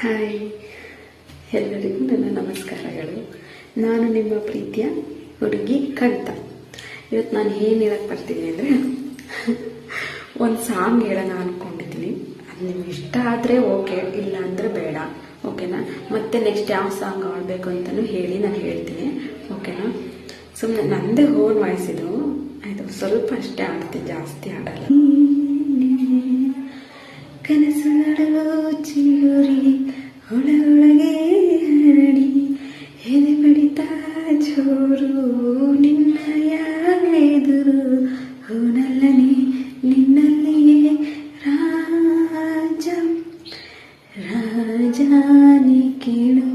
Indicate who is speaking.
Speaker 1: Hi, ಎಲ್ಲರಿಗೂ ನನ್ನ ನಮಸ್ಕಾರಗಳು. ನಾನು ನಿಮ್ಮ ಪ್ರೀತಿಯ ಹುಡುಗಿ ಕವಿತ. ಇವತ್ತು ನಾನು ಏನು ಹೇಳಕ್ಕೆ ಬರ್ತೀನಿ ಅಂದರೆ, ಒಂದು ಸಾಂಗ್ ಹೇಳೋಣ ಅಂದ್ಕೊಂಡಿದ್ದೀನಿ. ಅದು ನಿಮ್ಗೆ ಇಷ್ಟ ಆದರೆ ಓಕೆ, ಇಲ್ಲ ಅಂದರೆ ಬೇಡ, ಓಕೆನಾ? ಮತ್ತೆ ನೆಕ್ಸ್ಟ್ ಯಾವ ಸಾಂಗ್ ಆಡಬೇಕು ಅಂತಲೂ ಹೇಳಿ, ನಾನು ಹೇಳ್ತೀನಿ, ಓಕೆನಾ? ಸುಮ್ಮನೆ ನಂದೇ ಓನ್ ವಾಯ್ಸ್ ಇದು, ಆಯಿತು. ಸ್ವಲ್ಪ ಅಷ್ಟೇ ಆಡ್ತೀನಿ, ಜಾಸ್ತಿ ಆಡಲ್ಲ. ಕನಸುಗಳು ಚಿಗುರಿ ಒಳಗೆ ಹರಡಿ ಎದೆ ಬಡಿತ ಜೋರು ನಿನ್ನಯ ಎದುರು ಹೋನಲ್ಲನೆ ನಿನ್ನಲ್ಲಿಯೇ ರಾಜ ರಾಜಾನಿ ಕೇಳು